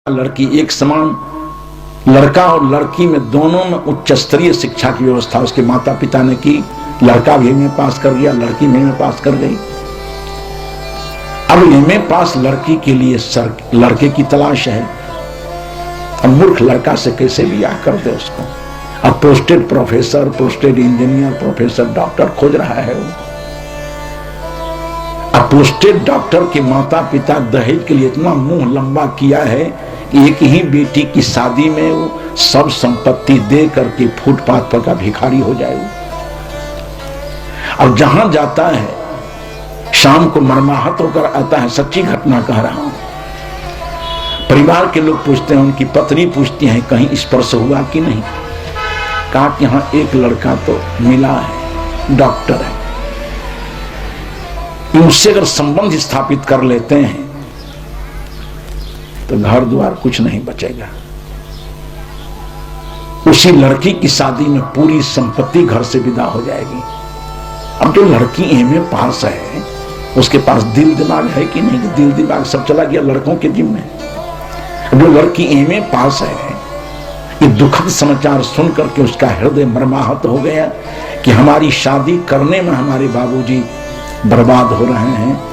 लड़की एक समान, लड़का और लड़की में दोनों में उच्च स्तरीय शिक्षा की व्यवस्था उसके माता पिता ने की। लड़का भी एमए पास कर गया, लड़की भी एमए पास कर गई। अब एमए पास लड़की के लिए लड़के की तलाश है। अब मूर्ख लड़का से कैसे ब्याह कर दे उसको। अब posted professor, posted engineer, professor, doctor खोज रहा है वो। अब पोस्टेड डॉक्टर के माता पिता दहेज के लिए इतना मुंह लंबा किया है कि एक ही बेटी की शादी में वो सब संपत्ति दे करके फुटपाथ पर का भिखारी हो जाए वो। अब जहां जाता है शाम को मरमाहत होकर आता है। सच्ची घटना कह रहा हूं। परिवार के लोग पूछते हैं, उनकी पत्नी पूछती है कहीं स्पर्श हुआ कि नहीं। कहा कि हाँ एक लड़का तो मिला है, डॉक्टर है। उनसे अगर संबंध स्थापित कर लेते हैं तो घर द्वार कुछ नहीं बचेगा। उसी लड़की की शादी में पूरी संपत्ति घर से विदा हो जाएगी। अब जो लड़की एमए पास है उसके पास दिल दिमाग है कि नहीं? दिल दिमाग सब चला गया लड़कों के जिम्मे। जो लड़की एमए पास है, ये दुखद समाचार सुन करके उसका हृदय मर्माहत हो गया कि हमारी शादी करने में हमारे बाबूजी बर्बाद हो रहे हैं।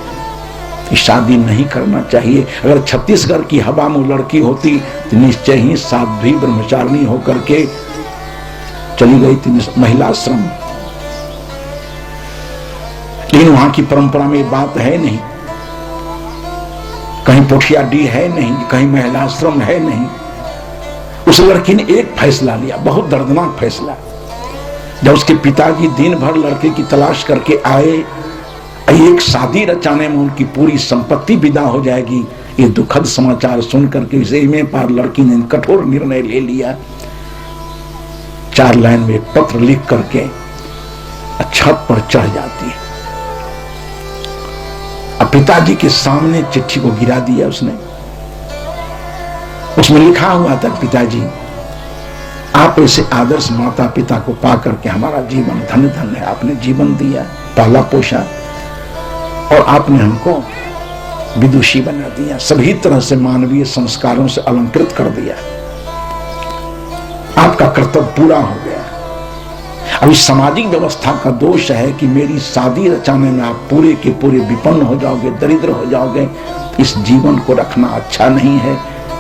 शादी नहीं करना चाहिए। अगर छत्तीसगढ़ की हवा में लड़की होती तो निश्चय ही साध्वी ब्रह्मचारिणी होकर के चली गई थी महिला आश्रम। लेकिन वहां की परंपरा में बात है नहीं, कहीं पोठिया डी है नहीं, कहीं महिला आश्रम है नहीं। उस लड़की ने एक फैसला लिया, बहुत दर्दनाक फैसला। जब उसके पिताजी दिन भर लड़के की तलाश करके आए, एक शादी रचाने में उनकी पूरी संपत्ति विदा हो जाएगी, ये दुखद समाचार सुनकर के इस एमए पार लड़की ने कठोर निर्णय ले लिया। 4 लाइन में एक पत्र लिख करके छत पर चढ़ जाती है। अब पिताजी के सामने चिट्ठी को गिरा दिया उसने। उसमें लिखा हुआ था, पिताजी आप ऐसे आदर्श माता पिता को पा करके हमारा जीवन धन्य धन्य है। आपने जीवन दिया, पाला पोषा और आपने हमको विदुषी बना दिया, सभी तरह से मानवीय संस्कारों से अलंकृत कर दिया। आपका कर्तव्य पूरा हो गया। अब इस सामाजिक व्यवस्था का दोष है कि मेरी शादी रचाने में आप पूरे के पूरे विपन्न हो जाओगे, दरिद्र हो जाओगे। इस जीवन को रखना अच्छा नहीं है।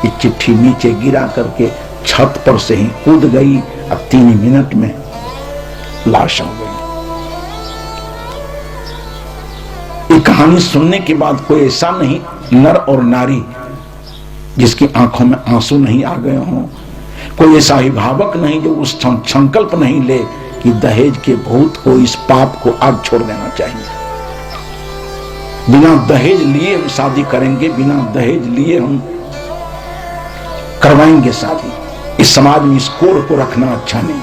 ये चिट्ठी नीचे गिरा करके छत पर से ही कूद गई। अब 3 मिनट में लाश हो गई। ये कहानी सुनने के बाद कोई ऐसा नहीं नर और नारी जिसकी आंखों में आंसू नहीं आ गए हों, कोई ऐसा अभिभावक नहीं जो उस संकल्प नहीं ले कि दहेज के भूत को, इस पाप को आज छोड़ देना चाहिए। बिना दहेज लिए हम शादी करेंगे, बिना दहेज लिए हम करवाएंगे शादी। इस समाज में इस कोड को रखना अच्छा नहीं।